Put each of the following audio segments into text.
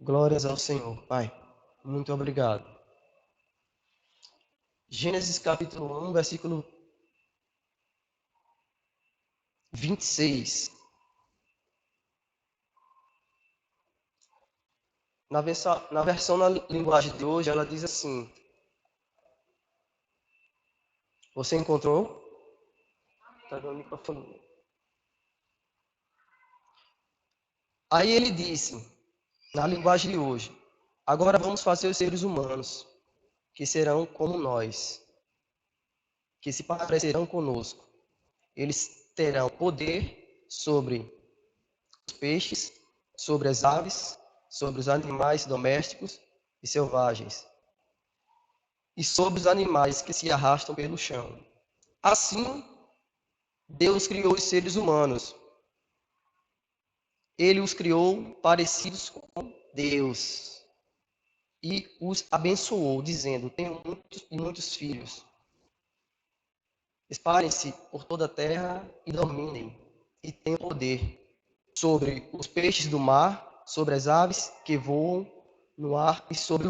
Glórias ao Senhor. Pai, muito obrigado. Gênesis capítulo 1, versículo 26. Na versão linguagem de hoje, ela diz assim: Você encontrou? Está no microfone. Aí ele disse, na linguagem de hoje: Agora vamos fazer os seres humanos, que serão como nós, que se parecerão conosco. Eles terão poder sobre os peixes, sobre as aves, sobre os animais domésticos e selvagens, e sobre os animais que se arrastam pelo chão. Assim, Deus criou os seres humanos. Ele os criou parecidos com Deus e os abençoou, dizendo: Tenham muitos e muitos filhos. Espalhem-se por toda a terra e dominem, e tenham poder sobre os peixes do mar, sobre as aves que voam no ar e sobre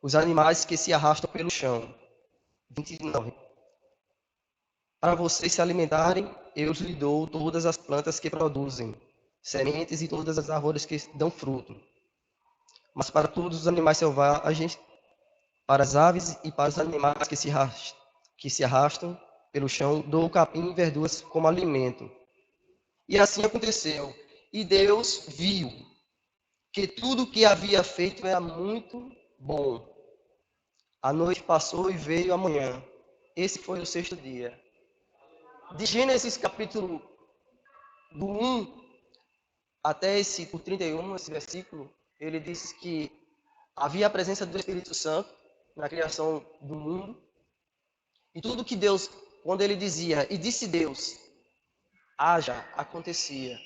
os animais que se arrastam pelo chão. 29. Para vocês se alimentarem, eu lhes dou todas as plantas que produzem sementes e todas as árvores que dão fruto. Mas para todos os animais selvagens, para as aves e para os animais que se arrastam pelo chão, dou capim e verduras como alimento. E assim aconteceu. E Deus viu que tudo o que havia feito era muito bom. A noite passou e veio a manhã. Esse foi o sexto dia. De Gênesis capítulo do 1 até o 31, esse versículo, ele diz que havia a presença do Espírito Santo na criação do mundo. E tudo que Deus, quando ele dizia, e disse Deus, haja, acontecia.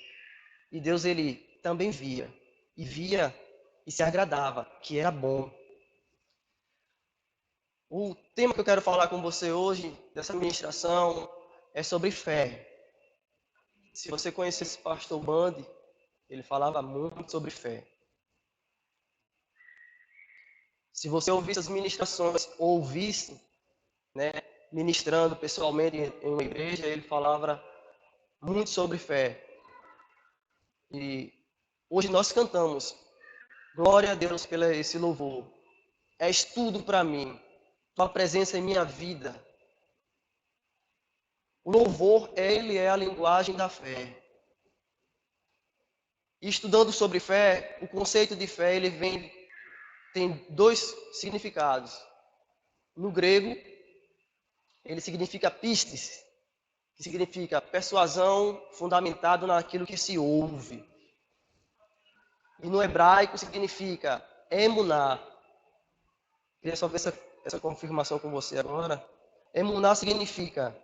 E Deus, ele também via. E via e se agradava, que era bom. O tema que eu quero falar com você hoje, dessa ministração, é sobre fé. Se você conhecesse o pastor Bandi, ele falava muito sobre fé. Se você ouvisse as ministrações, ou ouvisse, né, ministrando pessoalmente em uma igreja, ele falava muito sobre fé. E hoje nós cantamos, glória a Deus pelo esse louvor. És tudo para mim, tua presença em minha vida. O louvor, ele é a linguagem da fé. E estudando sobre fé, o conceito de fé, tem dois significados. No grego, ele significa pistis, que significa persuasão fundamentado naquilo que se ouve. E no hebraico significa emuná. Queria só ver essa confirmação com você agora. Emuná significa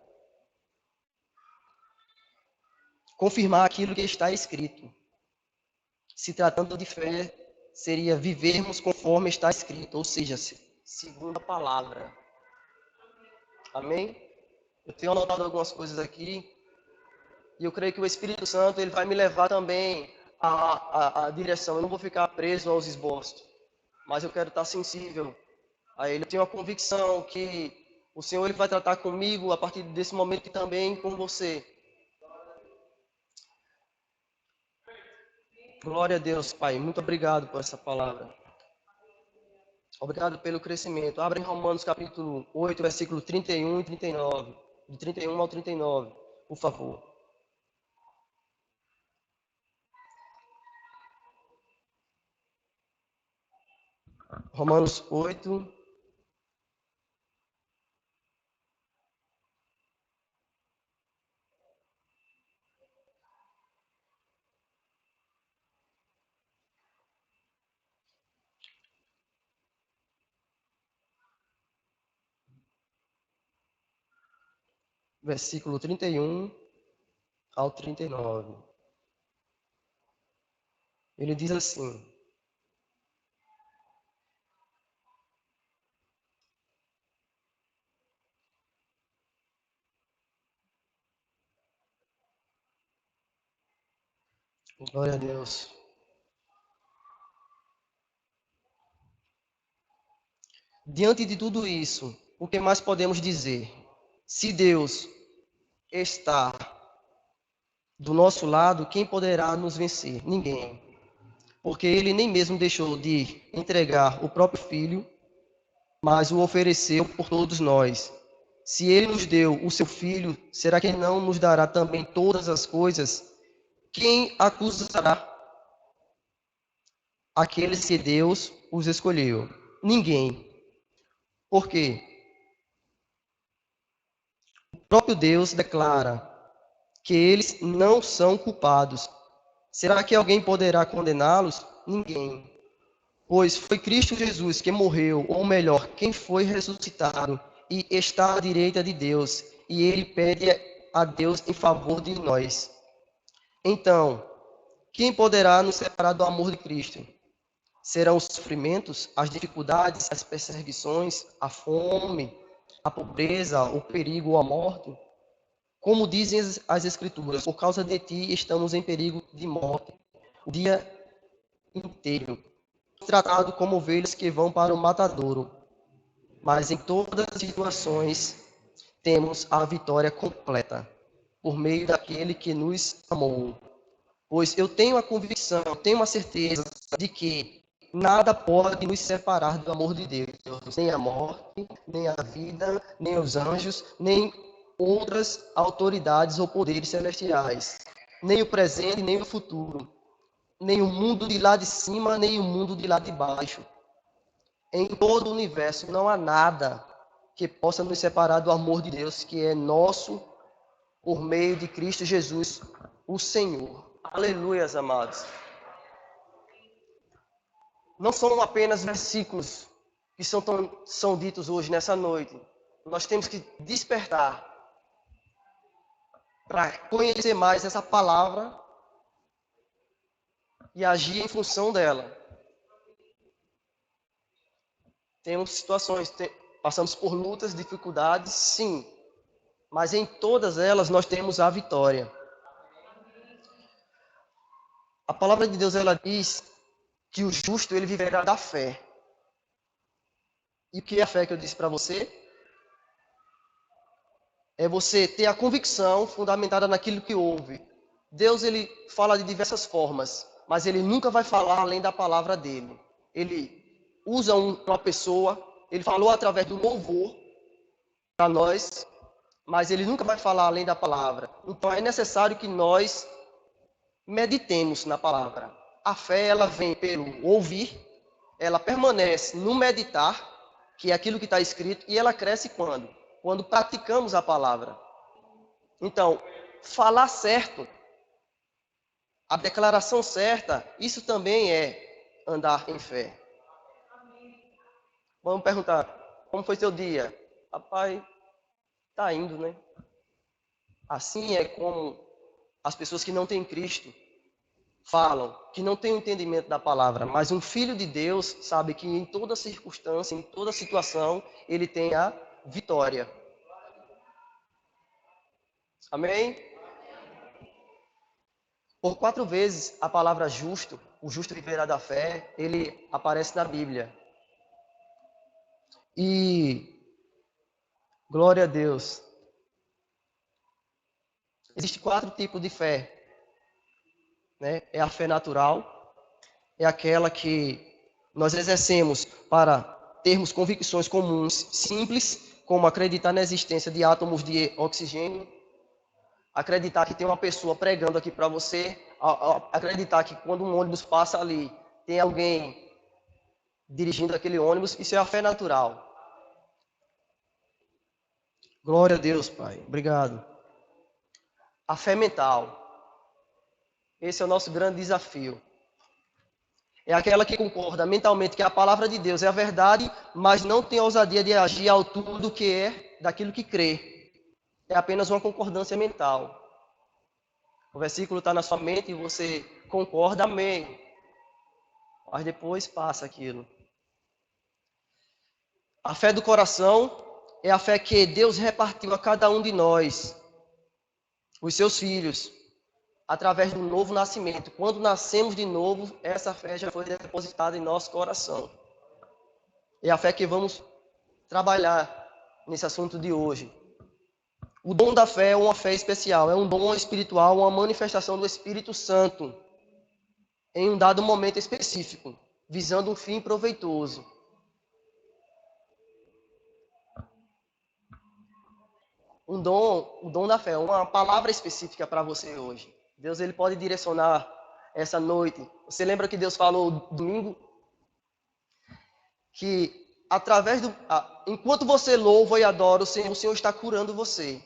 confirmar aquilo que está escrito. Se tratando de fé, seria vivermos conforme está escrito, ou seja, segundo a palavra. Amém? Eu tenho anotado algumas coisas aqui e eu creio que o Espírito Santo ele vai me levar também à direção. Eu não vou ficar preso aos esboços, mas eu quero estar sensível a Ele. Eu tenho a convicção que o Senhor ele vai tratar comigo a partir desse momento e também com você. Glória a Deus, Pai. Muito obrigado por essa palavra. Obrigado pelo crescimento. Abra em Romanos capítulo 8, versículo 31 e 39. De 31 ao 39, por favor. Romanos 8, versículo 31 ao 39. Ele diz assim: Glória a Deus. Diante de tudo isso, o que mais podemos dizer? Se Deus está do nosso lado, quem poderá nos vencer? Ninguém. Porque ele nem mesmo deixou de entregar o próprio filho, mas o ofereceu por todos nós. Se ele nos deu o seu filho, será que ele não nos dará também todas as coisas? Quem acusará aqueles que Deus os escolheu? Ninguém. Por quê? O próprio Deus declara que eles não são culpados. Será que alguém poderá condená-los? Ninguém. Pois foi Cristo Jesus que morreu, ou melhor, quem foi ressuscitado e está à direita de Deus, e ele pede a Deus em favor de nós. Então, quem poderá nos separar do amor de Cristo? Serão os sofrimentos, as dificuldades, as perseguições, a fome, a pobreza, o perigo ou a morte? Como dizem as Escrituras, por causa de ti estamos em perigo de morte o dia inteiro, tratado como ovelhas que vão para o matadouro. Mas em todas as situações temos a vitória completa, por meio daquele que nos amou. Pois eu tenho a convicção, eu tenho a certeza de que nada pode nos separar do amor de Deus, nem a morte, nem a vida, nem os anjos, nem outras autoridades ou poderes celestiais, nem o presente, nem o futuro, nem o mundo de lá de cima, nem o mundo de lá de baixo. Em todo o universo não há nada que possa nos separar do amor de Deus, que é nosso por meio de Cristo Jesus, o Senhor. Aleluias, amados. Não são apenas versículos que são ditos hoje, nessa noite. Nós temos que despertar para conhecer mais essa palavra e agir em função dela. Temos situações, passamos por lutas, dificuldades, sim, mas em todas elas nós temos a vitória. A palavra de Deus, ela diz que o justo, ele viverá da fé. E o que é a fé que eu disse para você? É você ter a convicção fundamentada naquilo que ouve. Deus, ele fala de diversas formas, mas ele nunca vai falar além da palavra dele. Ele usa uma pessoa, ele falou através do louvor para nós, mas ele nunca vai falar além da palavra. Então é necessário que nós meditemos na palavra. A fé, ela vem pelo ouvir, ela permanece no meditar, que é aquilo que está escrito, e ela cresce quando? Quando praticamos a palavra. Então, falar certo, a declaração certa, isso também é andar em fé. Vamos perguntar, como foi seu dia? Rapaz, tá indo, né? Assim é como as pessoas que não têm Cristo falam, que não têm o entendimento da palavra, mas um filho de Deus sabe que em toda circunstância, em toda situação, ele tem a vitória. Amém? Por 4 vezes a palavra justo, o justo viverá da fé, ele aparece na Bíblia. E glória a Deus. Existem 4 tipos de fé, né? É a fé natural, é aquela que nós exercemos para termos convicções comuns simples, como acreditar na existência de átomos de oxigênio, acreditar que tem uma pessoa pregando aqui para você, acreditar que quando um ônibus passa ali, tem alguém dirigindo aquele ônibus, isso é a fé natural. Glória a Deus, Pai. Obrigado. A fé mental. Esse é o nosso grande desafio. É aquela que concorda mentalmente que a palavra de Deus é a verdade, mas não tem ousadia de agir à altura do que é, daquilo que crê. É apenas uma concordância mental. O versículo está na sua mente e você concorda, amém. Mas depois passa aquilo. A fé do coração é a fé que Deus repartiu a cada um de nós, os seus filhos, através do novo nascimento. Quando nascemos de novo, essa fé já foi depositada em nosso coração. É a fé que vamos trabalhar nesse assunto de hoje. O dom da fé é uma fé especial, é um dom espiritual, uma manifestação do Espírito Santo em um dado momento específico, visando um fim proveitoso. O dom da fé, uma palavra específica para você hoje. Deus ele pode direcionar essa noite. Você lembra que Deus falou domingo? Que através enquanto você louva e adora o Senhor está curando você.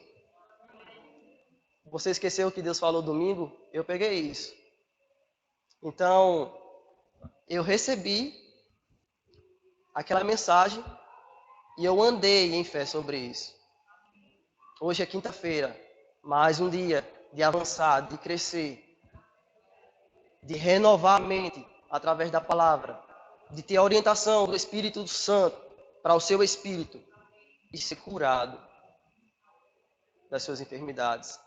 Você esqueceu o que Deus falou domingo? Eu peguei isso. Então, eu recebi aquela mensagem e eu andei em fé sobre isso. Hoje é quinta-feira, mais um dia de avançar, de crescer, de renovar a mente através da palavra, de ter a orientação do Espírito Santo para o seu espírito e ser curado das suas enfermidades.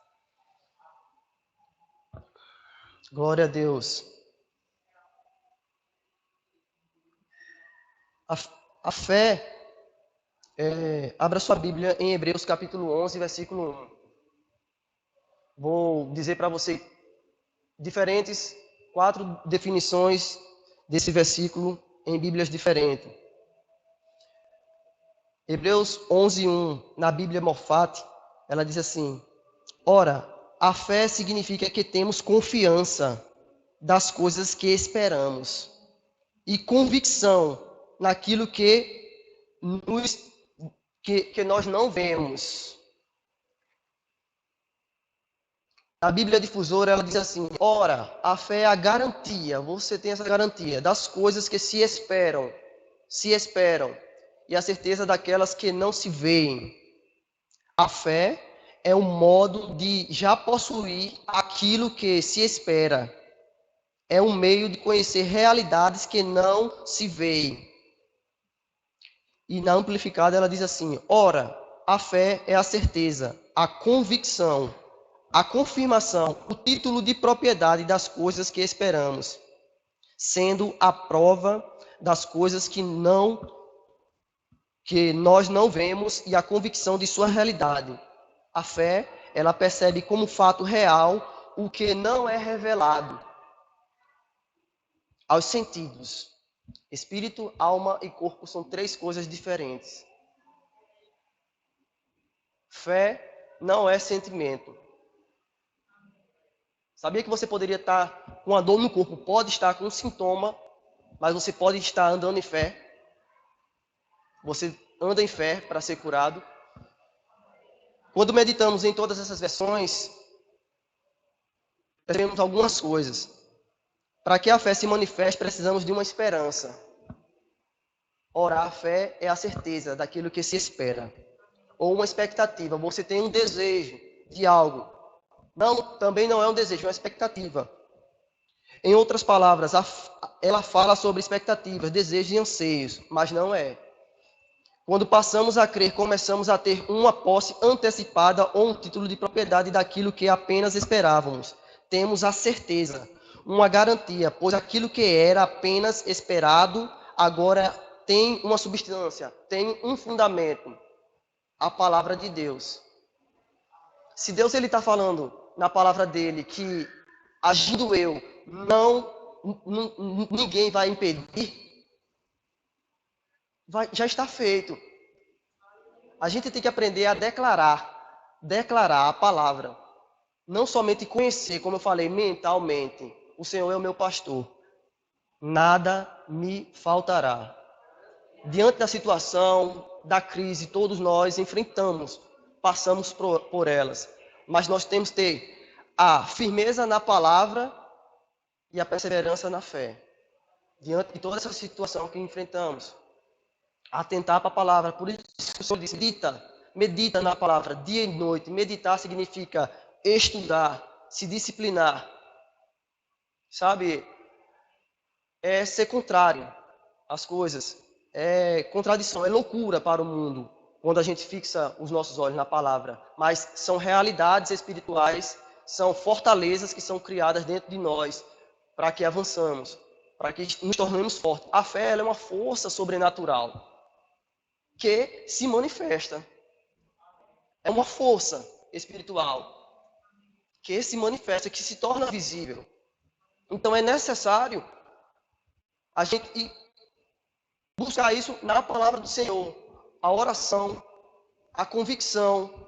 Glória a Deus. A fé, abra sua Bíblia em Hebreus capítulo 11, versículo 1. Vou dizer para você diferentes 4 definições desse versículo em Bíblias diferentes. Hebreus 11, 1, na Bíblia Mofate, ela diz assim: ora, a fé significa que temos confiança das coisas que esperamos e convicção naquilo que nós não vemos. A Bíblia Difusora, ela diz assim: ora, a fé é a garantia, você tem essa garantia das coisas que se esperam, e a certeza daquelas que não se veem. A fé é um modo de já possuir aquilo que se espera. É um meio de conhecer realidades que não se veem. E na Amplificada ela diz assim: ora, a fé é a certeza, a convicção, a confirmação, o título de propriedade das coisas que esperamos, sendo a prova das coisas que nós não vemos e a convicção de sua realidade. A fé, ela percebe como fato real o que não é revelado aos sentidos. Espírito, alma e corpo são 3 coisas diferentes. Fé não é sentimento. Sabia que você poderia estar com uma dor no corpo, pode estar com um sintoma, mas você pode estar andando em fé. Você anda em fé para ser curado. Quando meditamos em todas essas versões, percebemos algumas coisas. Para que a fé se manifeste, precisamos de uma esperança. Orar, a fé é a certeza daquilo que se espera. Ou uma expectativa, você tem um desejo de algo. Também não é um desejo, é uma expectativa. Em outras palavras, ela fala sobre expectativas, desejos e anseios, mas não é. Quando passamos a crer, começamos a ter uma posse antecipada ou um título de propriedade daquilo que apenas esperávamos. Temos a certeza, uma garantia, pois aquilo que era apenas esperado, agora tem uma substância, tem um fundamento, a palavra de Deus. Se Deus ele está falando na palavra dele que agindo eu, ninguém vai impedir, já está feito. A gente tem que aprender a declarar a palavra. Não somente conhecer, como eu falei, mentalmente. O Senhor é o meu pastor. Nada me faltará. Diante da situação, da crise, todos nós enfrentamos, passamos por elas. Mas nós temos que ter a firmeza na palavra e a perseverança na fé. Diante de toda essa situação que enfrentamos. Atentar para a palavra. Por isso que o Senhor disse, medita na palavra dia e noite. Meditar significa estudar, se disciplinar. Sabe? É ser contrário às coisas. É contradição, é loucura para o mundo quando a gente fixa os nossos olhos na palavra. Mas são realidades espirituais, são fortalezas que são criadas dentro de nós para que avançamos, para que nos tornemos fortes. A fé ela é uma força sobrenatural. que se manifesta. É uma força espiritual que se manifesta, que se torna visível. Então é necessário a gente buscar isso na palavra do Senhor. A oração, a convicção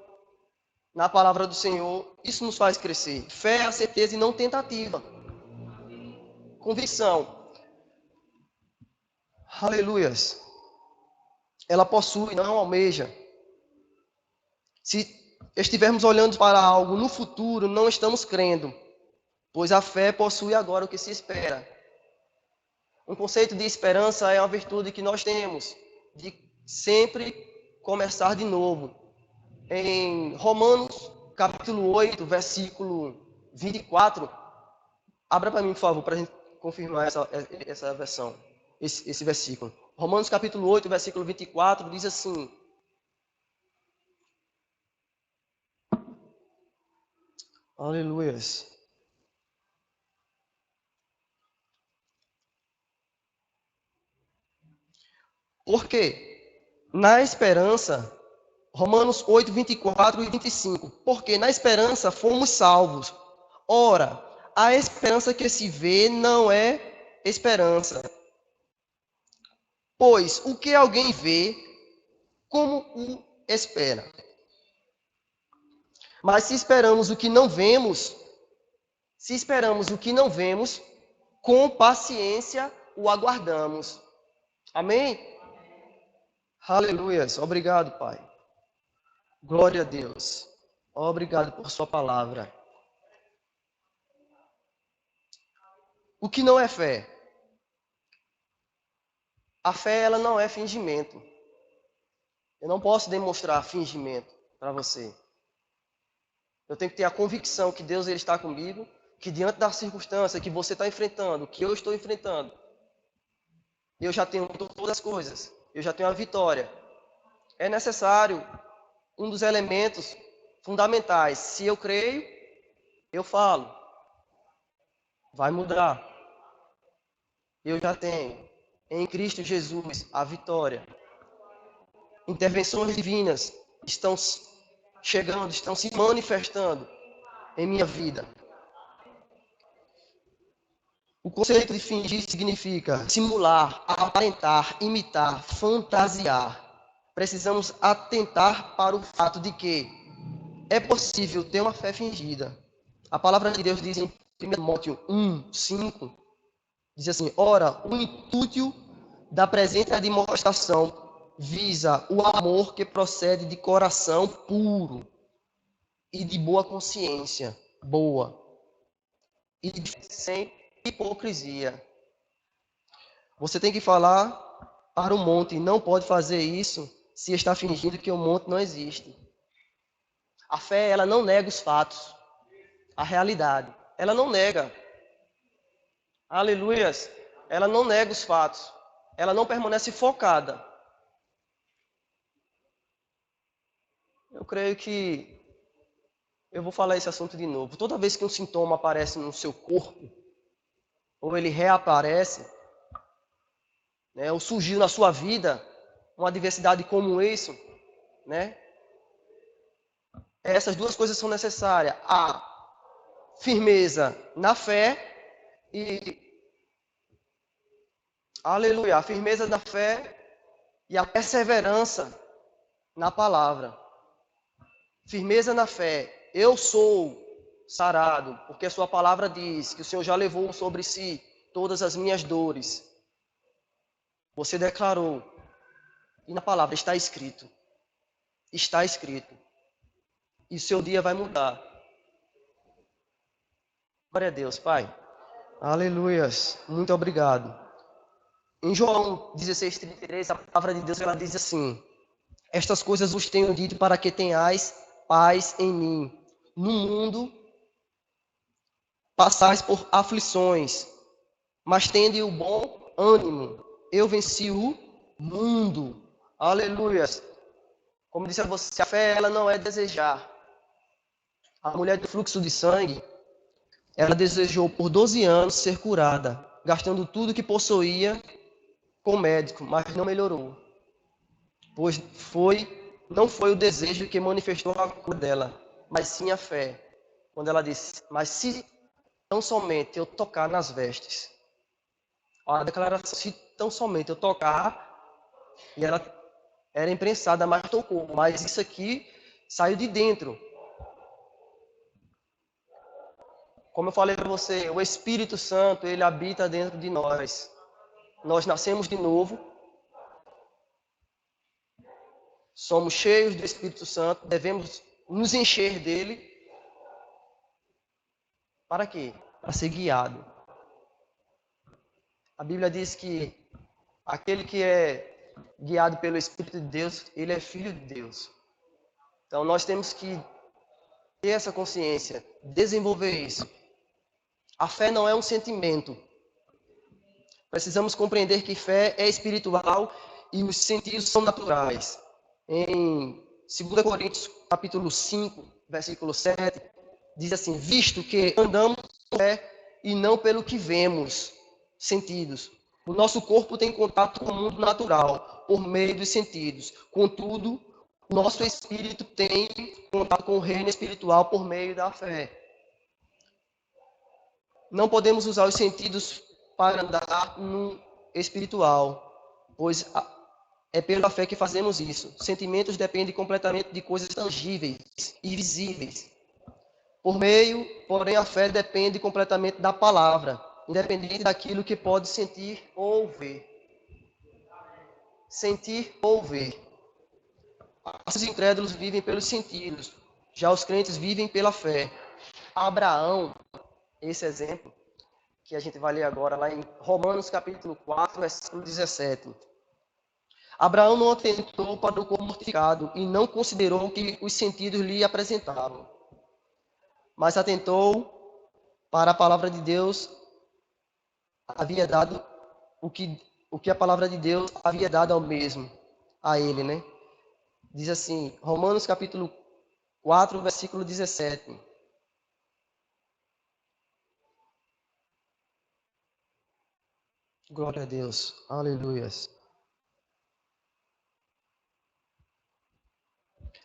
na palavra do Senhor, isso nos faz crescer. Fé, a certeza e não tentativa. Convicção. Aleluias. Ela possui, não almeja. Se estivermos olhando para algo no futuro, não estamos crendo, pois a fé possui agora o que se espera. Um conceito de esperança é uma virtude que nós temos, de sempre começar de novo. Em Romanos, capítulo 8, versículo 24, abra para mim, por favor, para a gente confirmar essa versão, esse versículo. Romanos, capítulo 8, versículo 24, diz assim: Aleluias. Porque na esperança, Romanos 8, 24 e 25, porque na esperança fomos salvos. Ora, a esperança que se vê não é esperança. Pois o que alguém vê, como o espera? Mas se esperamos o que não vemos, com paciência o aguardamos. Amém? Aleluias. Obrigado, Pai. Glória a Deus. Obrigado por sua palavra. O que não é fé? A fé, ela não é fingimento. Eu não posso demonstrar fingimento para você. Eu tenho que ter a convicção que Deus ele está comigo, que diante da circunstância que você está enfrentando, que eu estou enfrentando, eu já tenho todas as coisas, eu já tenho a vitória. É necessário um dos elementos fundamentais. Se eu creio, eu falo. Vai mudar. Eu já tenho em Cristo Jesus a vitória. Intervenções divinas estão chegando, estão se manifestando em minha vida. O conceito de fingir significa simular, aparentar, imitar, fantasiar. Precisamos atentar para o fato de que é possível ter uma fé fingida. A palavra de Deus diz em 1 Timóteo 1, 5, diz assim: ora, o intuito da presente demonstração visa o amor que procede de coração puro e de boa consciência, boa, e sem hipocrisia. Você tem que falar para o monte, não pode fazer isso se está fingindo que o monte não existe. A fé, ela não nega os fatos, a realidade. Ela não nega. Aleluias. Ela não nega os fatos. Ela não permanece focada. Eu creio que eu vou falar esse assunto de novo. Toda vez que um sintoma aparece no seu corpo, ou ele reaparece, né, ou surgiu na sua vida, uma adversidade como isso, né? Essas duas coisas são necessárias. A firmeza na fé e, aleluia, a firmeza na fé e a perseverança na palavra. Firmeza na fé. Eu sou sarado, porque a sua palavra diz que o Senhor já levou sobre si todas as minhas dores. Você declarou. E na palavra está escrito. Está escrito. E o seu dia vai mudar. Glória a Deus, Pai. Aleluias. Muito obrigado. Em João 16:33, a palavra de Deus ela diz assim: estas coisas vos tenho dito para que tenhais paz em mim. No mundo passais por aflições, mas tende o bom ânimo. Eu venci o mundo. Aleluias. Como disse a você, a fé ela não é desejar. A mulher do fluxo de sangue, ela desejou por 12 anos ser curada, gastando tudo que possuía com o médico, mas não melhorou. pois não foi o desejo que manifestou a cor dela, mas sim a fé. Quando ela disse, mas se tão somente eu tocar nas vestes, a declaração, se tão somente eu tocar, e ela era imprensada, mas tocou, mas isso aqui saiu de dentro. Como eu falei para você, o Espírito Santo, ele habita dentro de nós. Nós nascemos de novo, somos cheios do Espírito Santo, devemos nos encher dele. Para quê? Para ser guiado. A Bíblia diz que aquele que é guiado pelo Espírito de Deus, ele é filho de Deus. Então nós temos que ter essa consciência, desenvolver isso. A fé não é um sentimento. Precisamos compreender que fé é espiritual e os sentidos são naturais. Em 2 Coríntios, capítulo 5, versículo 7, diz assim: visto que andamos por fé e não pelo que vemos, sentidos. O nosso corpo tem contato com o mundo natural, por meio dos sentidos. Contudo, o nosso espírito tem contato com o reino espiritual por meio da fé. Não podemos usar os sentidos para andar no espiritual, pois é pela fé que fazemos isso. Sentimentos dependem completamente de coisas tangíveis e visíveis. Porém, a fé depende completamente da palavra, independente daquilo que pode sentir ou ver. Sentir ou ver. Os incrédulos vivem pelos sentidos, já os crentes vivem pela fé. Abraão, esse exemplo, que a gente vai ler agora, lá em Romanos capítulo 4, versículo 17. Abraão não atentou para o corpo mortificado e não considerou o que os sentidos lhe apresentavam, mas atentou para a palavra de Deus havia dado o que a palavra de Deus havia dado ao mesmo, a ele, né? Diz assim, Romanos capítulo 4, versículo 17. Glória a Deus. Aleluias.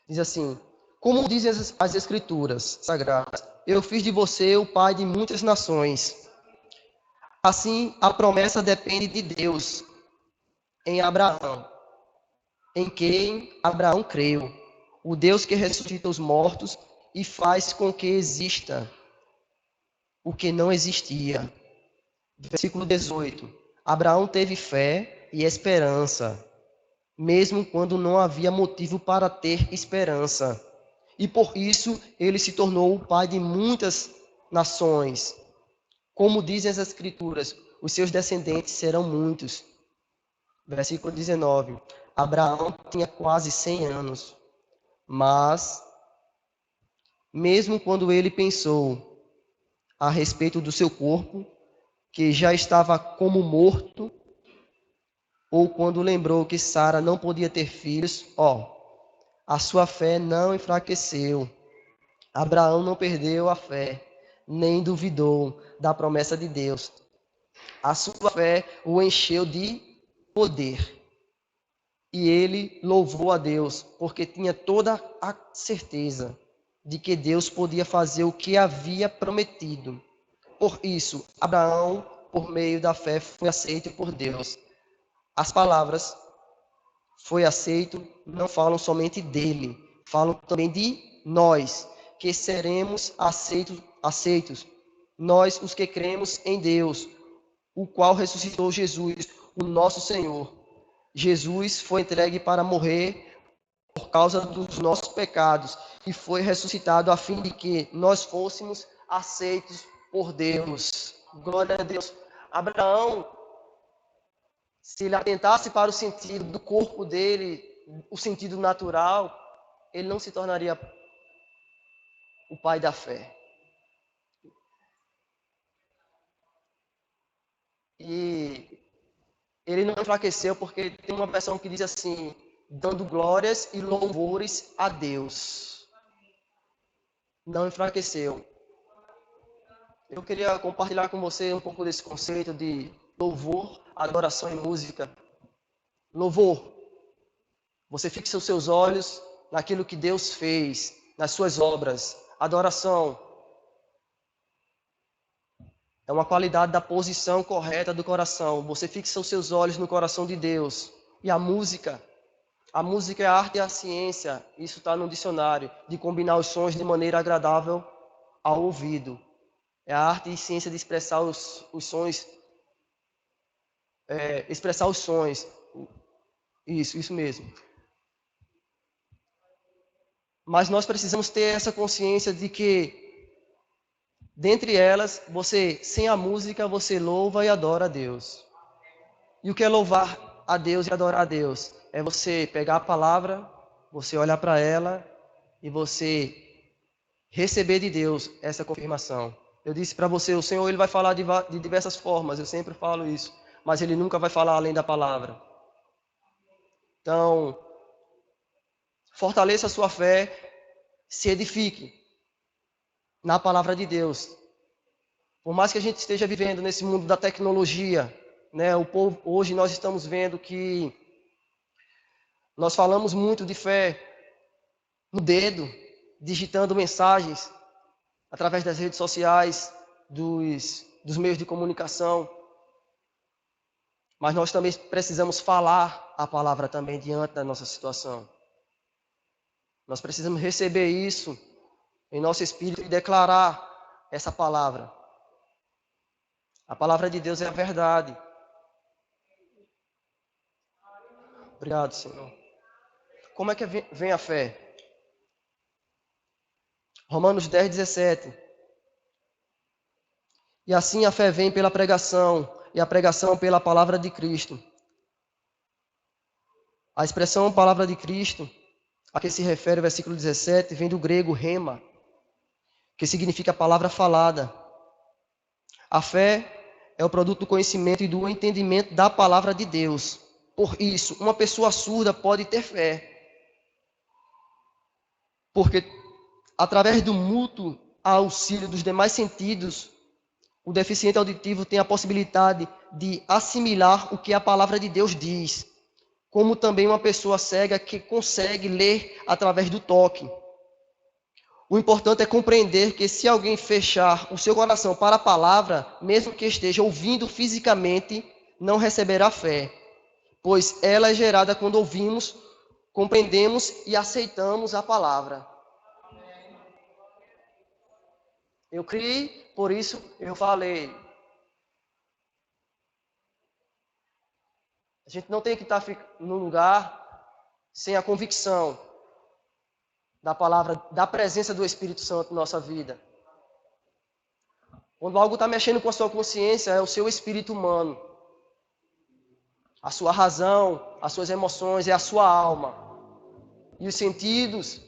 Diz assim, como dizem as Escrituras Sagradas, eu fiz de você o pai de muitas nações. Assim, a promessa depende de Deus em Abraão, em quem Abraão creu, o Deus que ressuscita os mortos e faz com que exista o que não existia. Versículo 18. Abraão teve fé e esperança, mesmo quando não havia motivo para ter esperança. E por isso ele se tornou o pai de muitas nações. Como dizem as Escrituras, os seus descendentes serão muitos. Versículo 19. Abraão tinha quase 100 anos, mas, mesmo quando ele pensou a respeito do seu corpo, que já estava como morto, ou quando lembrou que Sara não podia ter filhos, a sua fé não enfraqueceu. Abraão não perdeu a fé, nem duvidou da promessa de Deus. A sua fé o encheu de poder. E ele louvou a Deus, porque tinha toda a certeza de que Deus podia fazer o que havia prometido. Por isso, Abraão, por meio da fé, foi aceito por Deus. As palavras foi aceito não falam somente dele, falam também de nós, que seremos aceitos. Nós, os que cremos em Deus, o qual ressuscitou Jesus, o nosso Senhor. Jesus foi entregue para morrer por causa dos nossos pecados e foi ressuscitado a fim de que nós fôssemos aceitos por Deus. Glória a Deus. Abraão, se ele atentasse para o sentido do corpo dele, o sentido natural, ele não se tornaria o pai da fé. E ele não enfraqueceu porque tem uma versão que diz assim, dando glórias e louvores a Deus. Não enfraqueceu. Eu queria compartilhar com você um pouco desse conceito de louvor, adoração e música. Louvor. Você fixa os seus olhos naquilo que Deus fez, nas suas obras. Adoração é uma qualidade da posição correta do coração. Você fixa os seus olhos no coração de Deus. E a música é a arte e a ciência, isso está no dicionário, de combinar os sons de maneira agradável ao ouvido. É a arte e ciência de expressar os sons, expressar os sons. Isso mesmo. Mas nós precisamos ter essa consciência de que, dentre elas, sem a música, você louva e adora a Deus. E o que é louvar a Deus e adorar a Deus? É você pegar a palavra, você olhar para ela e você receber de Deus essa confirmação. Eu disse para você, o Senhor ele vai falar de diversas formas, eu sempre falo isso, mas ele nunca vai falar além da palavra. Então, fortaleça a sua fé, se edifique na palavra de Deus. Por mais que a gente esteja vivendo nesse mundo da tecnologia, né, o povo, hoje nós estamos vendo que nós falamos muito de fé no dedo, digitando mensagens através das redes sociais, dos meios de comunicação. Mas nós também precisamos falar a palavra também diante da nossa situação. Nós precisamos receber isso em nosso espírito e declarar essa palavra. A palavra de Deus é a verdade. Obrigado, Senhor. Como é que vem a fé? Romanos 10, 17. E assim a fé vem pela pregação, e a pregação pela palavra de Cristo. A expressão palavra de Cristo, a que se refere o versículo 17, vem do grego rema, que significa palavra falada. A fé é o produto do conhecimento e do entendimento da palavra de Deus. Por isso, uma pessoa surda pode ter fé. Porque, através do mútuo auxílio dos demais sentidos, o deficiente auditivo tem a possibilidade de assimilar o que a palavra de Deus diz, como também uma pessoa cega que consegue ler através do toque. O importante é compreender que se alguém fechar o seu coração para a palavra, mesmo que esteja ouvindo fisicamente, não receberá fé, pois ela é gerada quando ouvimos, compreendemos e aceitamos a palavra. Eu criei, por isso eu falei. A gente não tem que estar no lugar sem a convicção da palavra, da presença do Espírito Santo na nossa vida. Quando algo está mexendo com a sua consciência, é o seu espírito humano. A sua razão, as suas emoções, é a sua alma. E os sentidos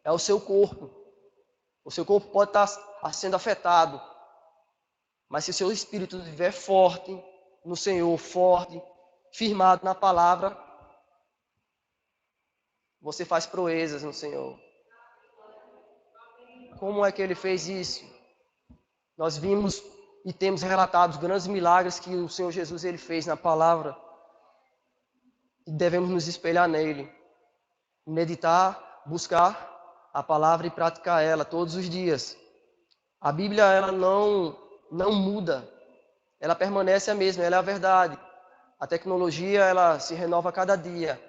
é o seu corpo. O seu corpo pode estar sendo afetado. Mas se o seu espírito estiver forte no Senhor, forte, firmado na palavra, você faz proezas no Senhor. Como é que ele fez isso? Nós vimos e temos relatado os grandes milagres que o Senhor Jesus ele fez na palavra. E devemos nos espelhar nele. Meditar, buscar a palavra e praticar ela todos os dias. A Bíblia ela não muda. Ela permanece a mesma, ela é a verdade. A tecnologia ela se renova a cada dia.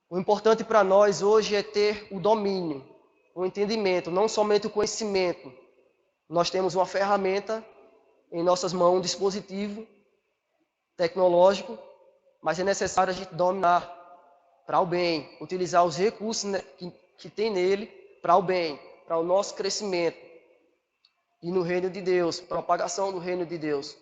O importante para nós hoje é ter o domínio, o entendimento, não somente o conhecimento. Nós temos uma ferramenta em nossas mãos, um dispositivo tecnológico, mas é necessário a gente dominar para o bem, utilizar os recursos que tem nele para o bem, para o nosso crescimento e no reino de Deus, propagação do reino de Deus.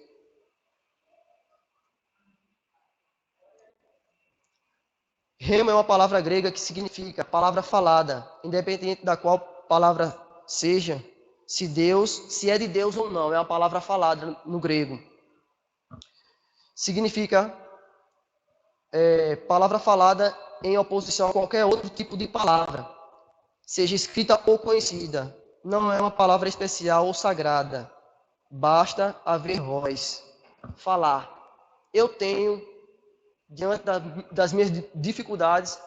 Rema é uma palavra grega que significa palavra falada, independente da qual palavra seja, se é de Deus ou não, é uma palavra falada no grego. Significa palavra falada em oposição a qualquer outro tipo de palavra, seja escrita ou conhecida. Não é uma palavra especial ou sagrada. Basta haver voz. Falar. Eu tenho, diante das minhas dificuldades,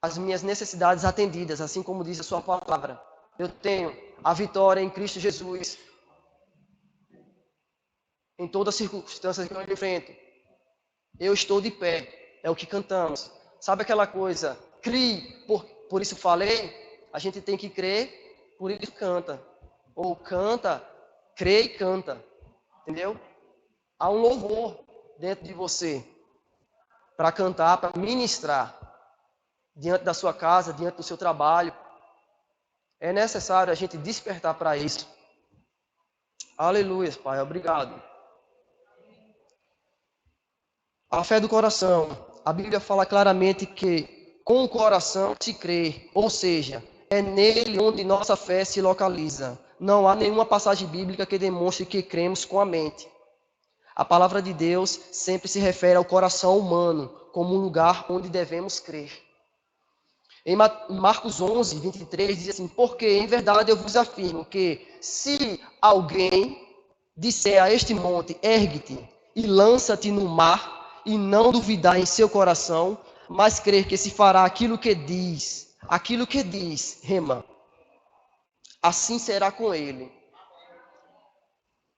as minhas necessidades atendidas, assim como diz a sua palavra. Eu tenho a vitória em Cristo Jesus em todas as circunstâncias que eu enfrento. Eu estou de pé, é o que cantamos. Sabe aquela coisa, crie, por isso falei? A gente tem que crer, por isso canta. Ou canta, crê e canta. Entendeu? Há um louvor dentro de você para cantar, para ministrar diante da sua casa, diante do seu trabalho. É necessário a gente despertar para isso. Aleluia, Pai, obrigado. A fé do coração. A Bíblia fala claramente que com o coração se crê, ou seja, é nele onde nossa fé se localiza. Não há nenhuma passagem bíblica que demonstre que cremos com a mente. A palavra de Deus sempre se refere ao coração humano como um lugar onde devemos crer. Em Marcos 11, 23, diz assim: porque em verdade eu vos afirmo que se alguém disser a este monte, ergue-te e lança-te no mar, e não duvidar em seu coração, mas crer que se fará aquilo que diz, rema, assim será com ele.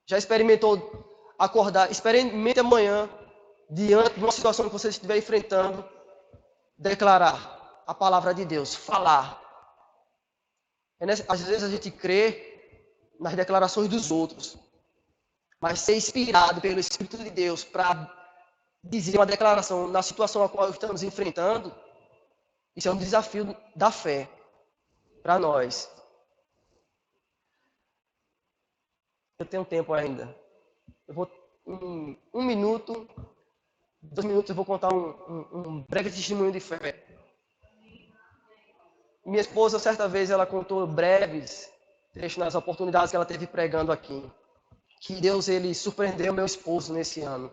Já experimentou acordar? Experimente amanhã, diante de uma situação que você estiver enfrentando, declarar a palavra de Deus, falar. Às vezes a gente crê nas declarações dos outros, mas ser inspirado pelo Espírito de Deus para dizer uma declaração na situação a qual estamos enfrentando, isso é um desafio da fé para nós. Eu tenho tempo ainda. Eu vou, em 1 minuto, 2 minutos, eu vou contar um breve testemunho de fé. Minha esposa, certa vez, ela contou breves trechos nas oportunidades que ela teve pregando aqui. Que Deus, ele surpreendeu meu esposo nesse ano.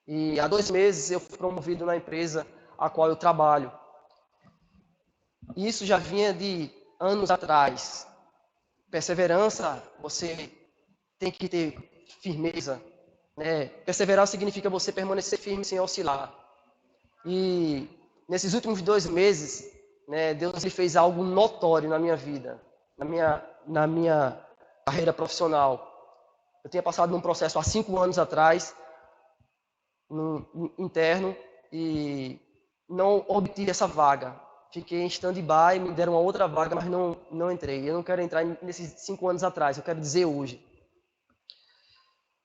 E há 2 meses eu fui promovido na empresa a qual eu trabalho. E isso já vinha de anos atrás. Perseverança, você tem que ter firmeza. Né? Perseverar significa você permanecer firme sem oscilar. E nesses últimos 2 meses, né, Deus ele fez algo notório na minha vida, na minha carreira profissional. Eu tinha passado num processo há 5 anos atrás, interno, e não obtive essa vaga. Fiquei em stand-by, me deram uma outra vaga, mas não entrei. Eu não quero entrar nesses 5 anos atrás, eu quero dizer hoje.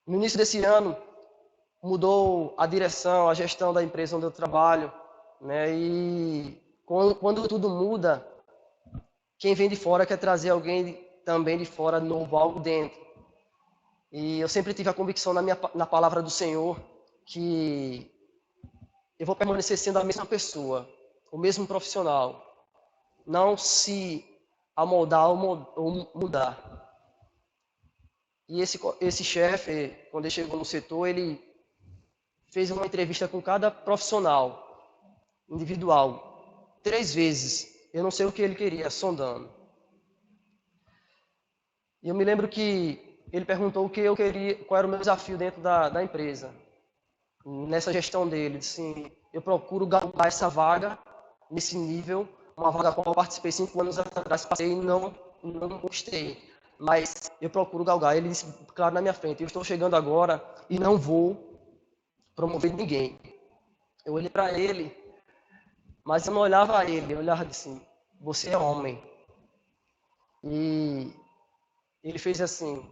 No início desse ano, mudou a direção, a gestão da empresa onde eu trabalho, né? E quando tudo muda, quem vem de fora quer trazer alguém também de fora novo, algo dentro. E eu sempre tive a convicção na palavra do Senhor que eu vou permanecer sendo a mesma pessoa, o mesmo profissional, não se amoldar ou mudar. E esse chefe, quando ele chegou no setor, ele fez uma entrevista com cada profissional, individual, 3 vezes. Eu não sei o que ele queria, sondando. E eu me lembro que ele perguntou o que eu queria, qual era o meu desafio dentro da empresa. Nessa gestão dele, assim, eu procuro galgar essa vaga nesse nível, uma vaga com a qual eu participei 5 anos atrás, passei e não gostei. Mas eu procuro galgar. Ele disse, claro, na minha frente, eu estou chegando agora e não vou promover ninguém. Eu olhei para ele, mas eu não olhava a ele, eu olhava assim, você é homem. E ele fez assim,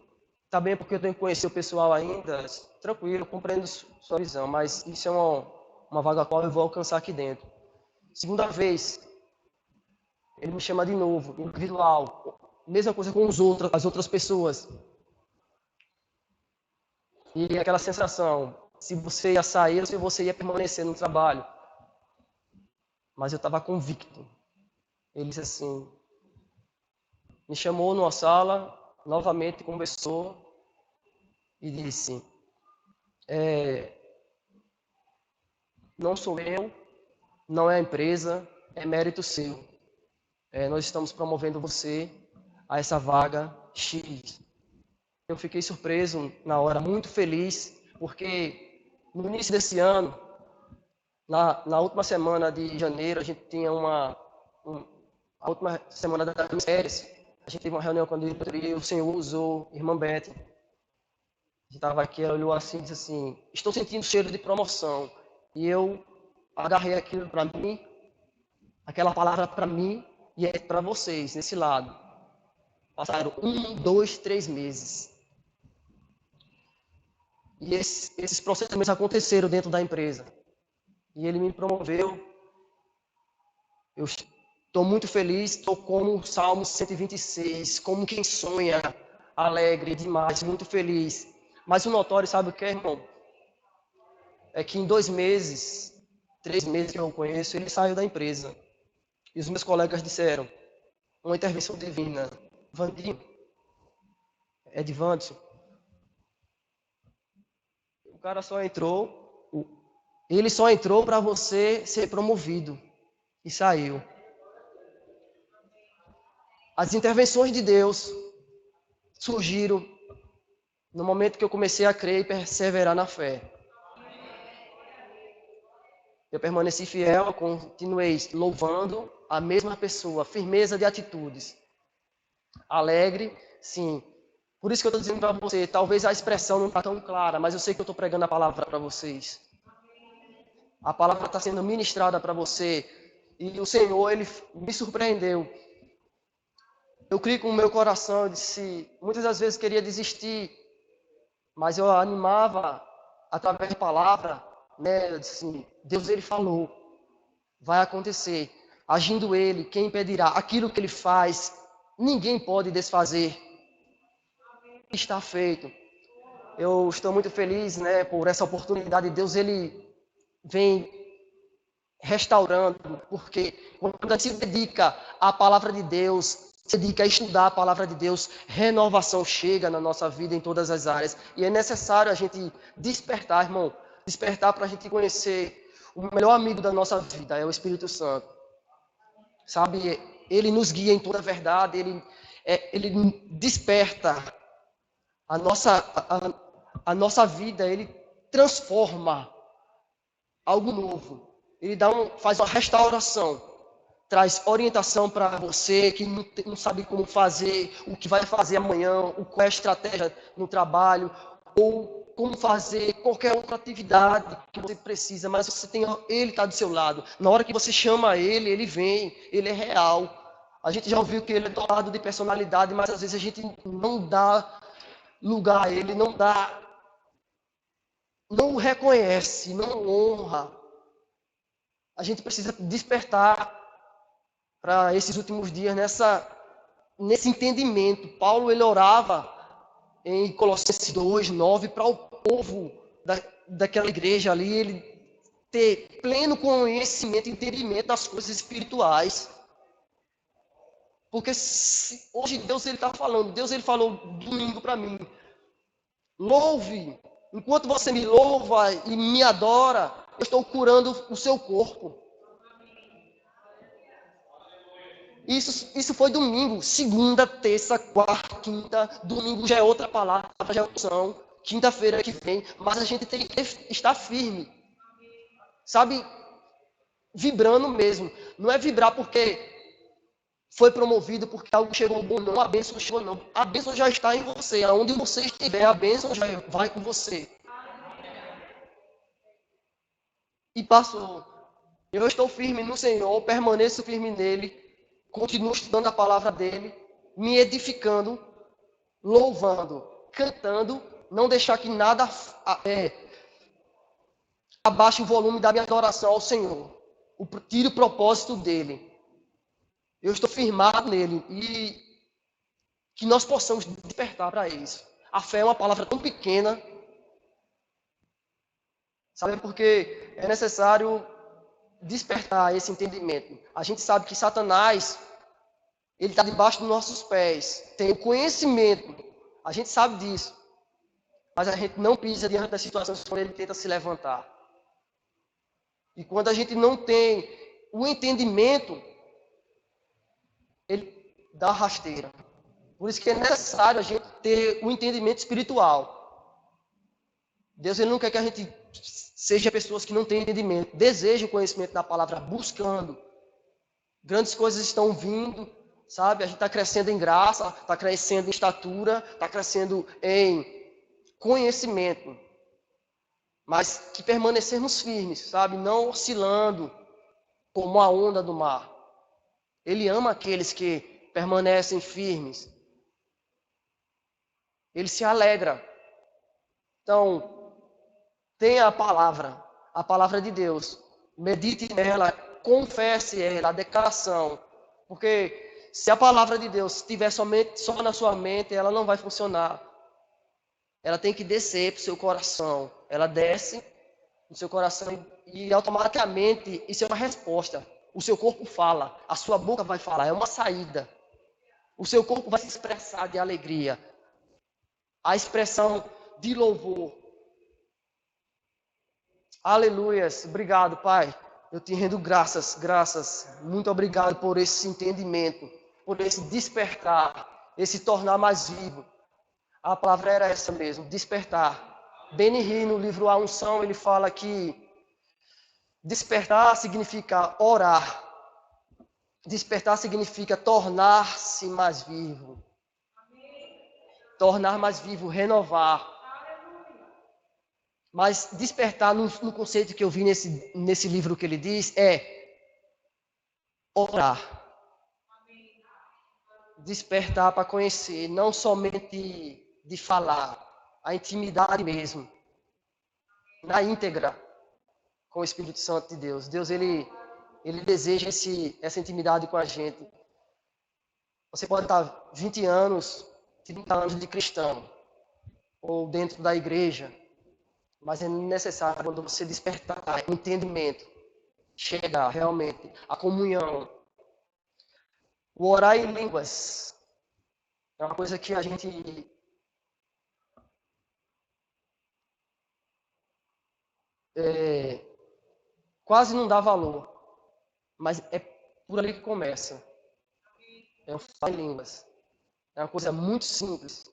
tá bem porque eu tenho que conhecer o pessoal ainda, tranquilo, compreendo sua visão, mas isso é uma vaga a qual eu vou alcançar aqui dentro. Segunda vez, ele me chama de novo, individual, mesma coisa com as outras pessoas. E aquela sensação, se você ia sair ou se você ia permanecer no trabalho. Mas eu estava convicto. Ele disse assim, me chamou numa sala, novamente conversou e disse, não sou eu, não é a empresa, é mérito seu. Nós estamos promovendo você a essa vaga X. Eu fiquei surpreso na hora, muito feliz, porque no início desse ano, na última semana de janeiro, a gente tinha uma a última semana das minhas férias, a gente teve uma reunião com a diretoria e o Senhor usou a irmã Beth. A gente estava aqui, ela olhou assim e disse assim, estou sentindo cheiro de promoção. E eu agarrei aquilo para mim, aquela palavra para mim e é para vocês, nesse lado. Passaram 1, 2, 3 meses. E esses processamentos aconteceram dentro da empresa. E ele me promoveu. Eu estou muito feliz, estou como o Salmo 126, como quem sonha, alegre demais, muito feliz. Mas o notório, sabe o que é, irmão? É que em 2 meses, 3 meses que eu o conheço, ele saiu da empresa. E os meus colegas disseram, uma intervenção divina. Vandinho, Edvanson, o cara só entrou, ele só entrou para você ser promovido. E saiu. As intervenções de Deus surgiram no momento que eu comecei a crer e perseverar na fé. Eu permaneci fiel, continuei louvando a mesma pessoa, firmeza de atitudes. Alegre, sim. Por isso que eu estou dizendo para você, talvez a expressão não está tão clara, mas eu sei que eu estou pregando a palavra para vocês. A palavra está sendo ministrada para você. E o Senhor, Ele me surpreendeu. Eu criei com o meu coração, eu disse, muitas das vezes queria desistir, mas eu animava através da palavra, né? Eu disse assim, Deus, Ele falou, vai acontecer. Agindo Ele, quem impedirá? Aquilo que Ele faz, ninguém pode desfazer. Está feito. Eu estou muito feliz, né, por essa oportunidade. Deus, Ele vem restaurando, porque quando a gente se dedica à palavra de Deus, se dedica a estudar a palavra de Deus, renovação chega na nossa vida em todas as áreas. E é necessário a gente despertar, irmão, despertar para a gente conhecer o melhor amigo da nossa vida, é o Espírito Santo. Sabe, ele nos guia em toda a verdade, ele desperta a nossa vida, ele transforma algo novo. Ele faz uma restauração, traz orientação para você que não sabe como fazer, o que vai fazer amanhã, qual é a estratégia no trabalho, ou como fazer qualquer outra atividade que você precisa, mas ele está do seu lado. Na hora que você chama ele, ele vem, ele é real. A gente já ouviu que ele é dotado de personalidade, mas às vezes a gente não dá lugar a ele, não o reconhece, não o honra. A gente precisa despertar para esses últimos dias nesse entendimento. Paulo, ele orava em Colossenses 2, 9, para o povo daquela igreja ali, ele ter pleno conhecimento e entendimento das coisas espirituais. Porque hoje Deus ele está falando, Deus ele falou domingo para mim, louve, enquanto você me louva e me adora, eu estou curando o seu corpo. Isso foi domingo, segunda, terça, quarta, quinta, domingo já é outra palavra, já é opção, quinta-feira que vem, mas a gente tem que estar firme, sabe, vibrando mesmo, não é vibrar porque foi promovido, porque algo chegou bom, não, a bênção chegou não, a bênção já está em você, aonde você estiver, a bênção já vai com você. E passou, eu estou firme no Senhor, permaneço firme nele, continuo estudando a palavra dele, me edificando, louvando, cantando, não deixar que nada abaixe o volume da minha adoração ao Senhor. Tire o propósito dele. Eu estou firmado nele e que nós possamos despertar para isso. A fé é uma palavra tão pequena, sabe, porque é necessário despertar esse entendimento. A gente sabe que Satanás, ele está debaixo dos nossos pés, tem o conhecimento, a gente sabe disso, mas a gente não pisa diante das situações quando ele tenta se levantar. E quando a gente não tem o entendimento, ele dá rasteira. Por isso que é necessário a gente ter o entendimento espiritual. Deus ele não quer que a gente seja pessoas que não têm entendimento. Deseja o conhecimento da palavra, buscando. Grandes coisas estão vindo, sabe? A gente está crescendo em graça, está crescendo em estatura, está crescendo em conhecimento. Mas que permanecermos firmes, sabe? Não oscilando como a onda do mar. Ele ama aqueles que permanecem firmes. Ele se alegra. Então, tenha a palavra de Deus. Medite nela, confesse ela, a declaração. Porque se a palavra de Deus estiver só na sua mente, ela não vai funcionar. Ela tem que descer para o seu coração. Ela desce no seu coração e automaticamente isso é uma resposta. O seu corpo fala, a sua boca vai falar, é uma saída. O seu corpo vai se expressar de alegria. A expressão de louvor. Aleluias. Obrigado, Pai. Eu te rendo graças. Muito obrigado por esse entendimento, por esse despertar, esse tornar mais vivo. A palavra era essa mesmo, despertar. Beni Hinn, no livro A Unção, ele fala que despertar significa orar. Despertar significa tornar-se mais vivo. Tornar mais vivo, renovar. Mas despertar, no conceito que eu vi nesse livro que ele diz, é orar. Despertar para conhecer, não somente de falar, a intimidade mesmo, na íntegra, com o Espírito Santo de Deus. Deus, ele deseja essa intimidade com a gente. Você pode estar 20 anos, 30 anos de cristão, ou dentro da igreja, mas é necessário, quando você despertar o entendimento, chegar realmente à comunhão. O orar em línguas é uma coisa que a gente quase não dá valor, mas é por ali que começa. É o falar em línguas. É uma coisa muito simples.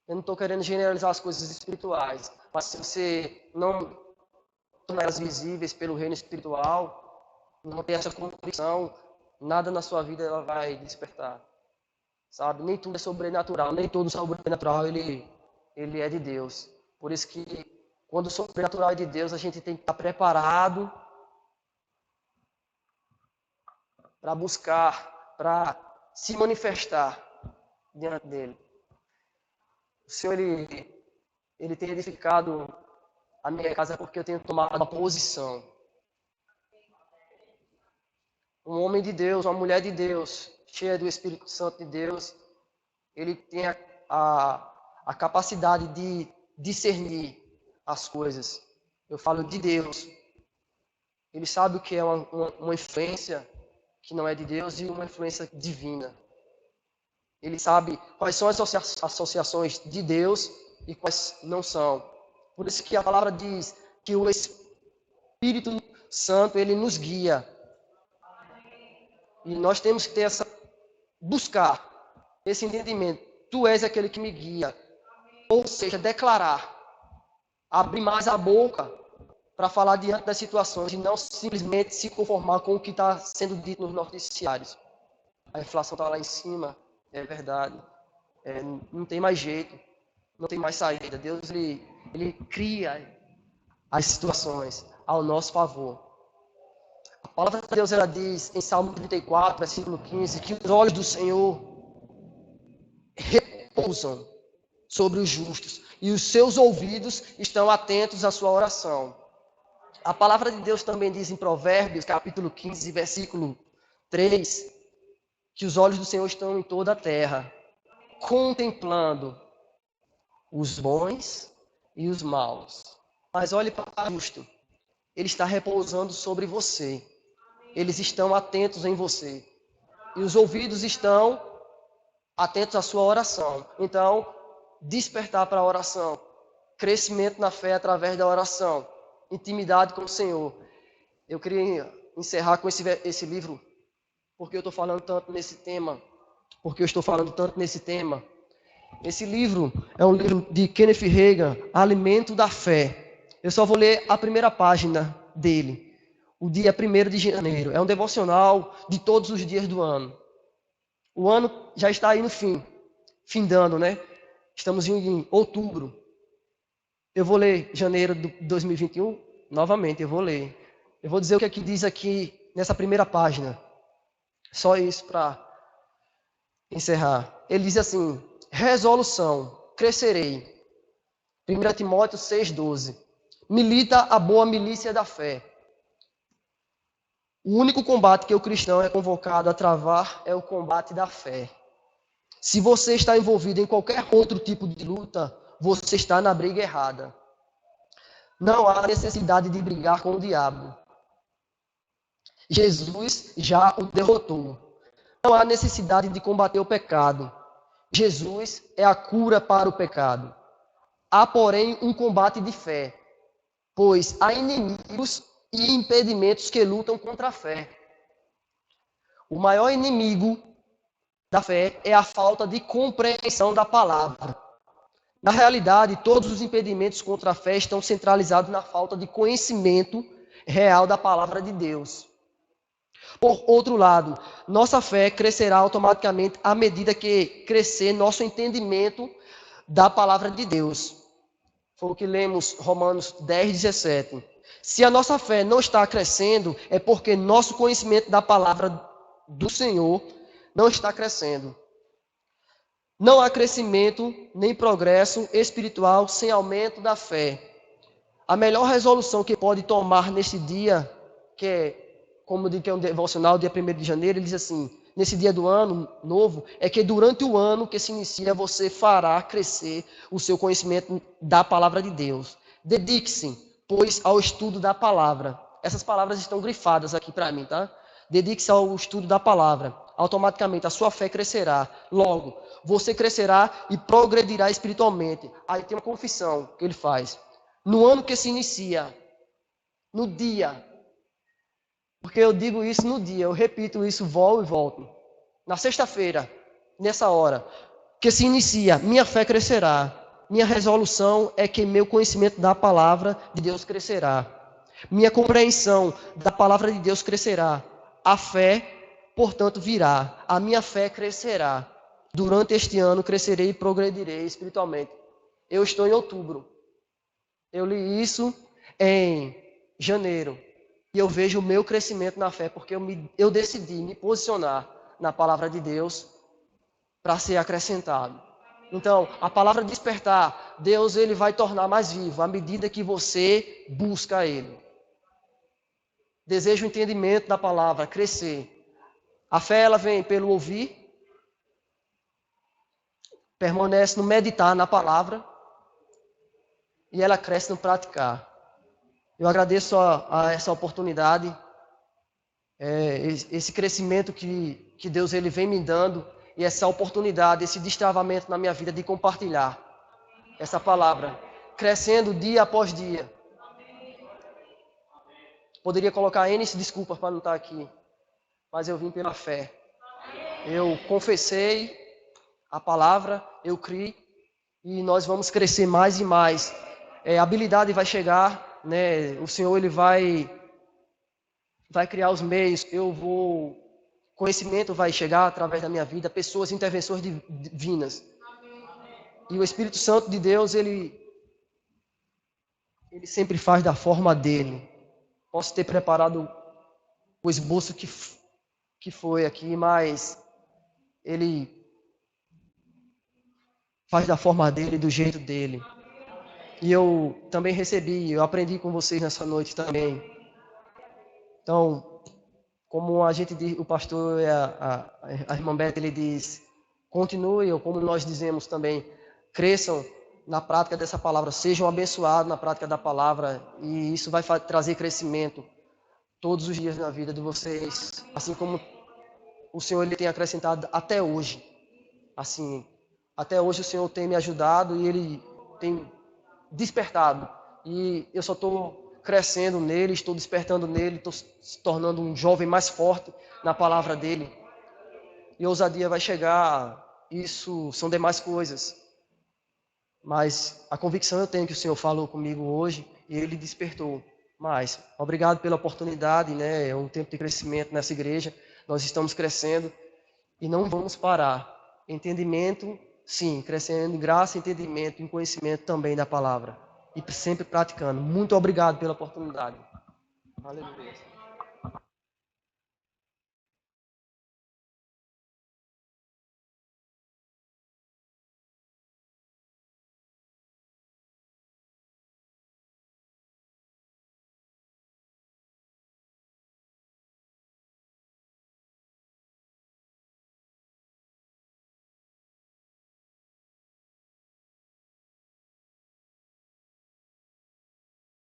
Eu não estou querendo generalizar as coisas espirituais, mas se você não tornar elas visíveis pelo reino espiritual, não ter essa compreensão, nada na sua vida ela vai despertar. Sabe? Nem tudo é sobrenatural, nem todo sobrenatural ele é de Deus. Por isso que quando o sobrenatural é de Deus, a gente tem que estar preparado para buscar, para se manifestar diante dele. O Senhor, ele tem edificado a minha casa porque eu tenho tomado uma posição. Um homem de Deus, uma mulher de Deus, cheia do Espírito Santo de Deus, ele tem a capacidade de discernir as coisas. Eu falo de Deus. Ele sabe o que é uma influência que não é de Deus e uma influência divina. Ele sabe quais são as associações de Deus e quais não são. Por isso que a palavra diz que o Espírito Santo, ele nos guia. E nós temos que ter buscar esse entendimento. Tu és aquele que me guia. Ou seja, declarar. Abrir mais a boca para falar diante das situações e não simplesmente se conformar com o que está sendo dito nos noticiários. A inflação está lá em cima, é verdade. Não tem mais jeito, não tem mais saída. Deus, ele cria as situações ao nosso favor. A palavra de Deus, ela diz em Salmo 34, versículo 15, que os olhos do Senhor repousam sobre os justos e os seus ouvidos estão atentos à sua oração. A palavra de Deus também diz em Provérbios, capítulo 15, versículo 3, que os olhos do Senhor estão em toda a terra, contemplando os bons e os maus. Mas olhe para o justo, ele está repousando sobre você. Eles estão atentos em você. E os ouvidos estão atentos à sua oração. Então, despertar para a oração. Crescimento na fé através da oração. Intimidade com o Senhor. Eu queria encerrar com esse livro, porque eu estou falando tanto nesse tema. Esse livro é um livro de Kenneth Hagin, Alimento da Fé. Eu só vou ler a primeira página dele. o dia 1º de janeiro. É um devocional de todos os dias do ano. O ano já está aí no fim, findando, né? Estamos em outubro. Eu vou ler janeiro de 2021, novamente, eu vou ler. Eu vou dizer o que aqui diz aqui nessa primeira página. Só isso para encerrar. Ele diz assim: resolução, crescerei. 1 Timóteo 6,12. Milita a boa milícia da fé. O único combate que o cristão é convocado a travar é o combate da fé. Se você está envolvido em qualquer outro tipo de luta, você está na briga errada. Não há necessidade de brigar com o diabo. Jesus já o derrotou. Não há necessidade de combater o pecado. Jesus é a cura para o pecado. Há, porém, um combate de fé, pois há inimigos e impedimentos que lutam contra a fé. O maior inimigo da fé é a falta de compreensão da palavra. Na realidade, todos os impedimentos contra a fé estão centralizados na falta de conhecimento real da palavra de Deus. Por outro lado, nossa fé crescerá automaticamente à medida que crescer nosso entendimento da palavra de Deus. Foi o que lemos Romanos 10:17. Se a nossa fé não está crescendo, é porque nosso conhecimento da palavra do Senhor não está crescendo. Não há crescimento nem progresso espiritual sem aumento da fé. A melhor resolução que pode tomar nesse dia, que é, como eu digo que é um devocional, dia 1º de janeiro, ele diz assim, nesse dia do ano novo, é que durante o ano que se inicia, você fará crescer o seu conhecimento da palavra de Deus. Dedique-se, pois, ao estudo da palavra. Essas palavras estão grifadas aqui para mim, tá? Dedique-se ao estudo da palavra. Automaticamente a sua fé crescerá. Logo, você crescerá e progredirá espiritualmente. Aí tem uma confissão que ele faz. No ano que se inicia, no dia, porque eu digo isso no dia, eu repito isso, vou e volto. Na sexta-feira, nessa hora, que se inicia, minha fé crescerá. Minha resolução é que meu conhecimento da palavra de Deus crescerá. Minha compreensão da palavra de Deus crescerá. A fé, portanto, virá. A minha fé crescerá. Durante este ano, crescerei e progredirei espiritualmente. Eu estou em outubro. Eu li isso em janeiro. E eu vejo o meu crescimento na fé, porque eu decidi me posicionar na palavra de Deus para ser acrescentado. Então, a palavra despertar, Deus ele vai tornar mais vivo à medida que você busca Ele. Deseja o entendimento da palavra, crescer. A fé ela vem pelo ouvir, permanece no meditar na palavra e ela cresce no praticar. Eu agradeço a essa oportunidade, esse crescimento que Deus ele vem me dando e essa oportunidade, esse destravamento na minha vida de compartilhar essa palavra, crescendo dia após dia. Poderia colocar N desculpas para não estar aqui, mas eu vim pela fé. Eu confessei a palavra, eu criei e nós vamos crescer mais e mais. A habilidade vai chegar, né? O Senhor ele vai criar os meios, conhecimento vai chegar através da minha vida, pessoas, intervenções divinas. E o Espírito Santo de Deus, ele sempre faz da forma dele. Posso ter preparado o esboço que foi aqui, mas ele faz da forma dele, do jeito dele. E eu também eu aprendi com vocês nessa noite também. Então, como a gente diz, o pastor e a irmã Beth, ele diz, continue, ou como nós dizemos também, cresçam na prática dessa palavra, sejam abençoados na prática da palavra, e isso vai trazer crescimento todos os dias na vida de vocês, assim como o Senhor ele tem acrescentado até hoje. Assim, até hoje o Senhor tem me ajudado e ele tem despertado. E eu só estou crescendo nele, estou despertando nele, estou se tornando um jovem mais forte na palavra dele. E ousadia vai chegar, isso são demais coisas. Mas a convicção eu tenho que o Senhor falou comigo hoje e ele despertou. Mas, obrigado pela oportunidade, né? É um tempo de crescimento nessa igreja. Nós estamos crescendo e não vamos parar. Entendimento, sim, crescendo em graça, entendimento, em conhecimento também da palavra. E sempre praticando. Muito obrigado pela oportunidade. Aleluia.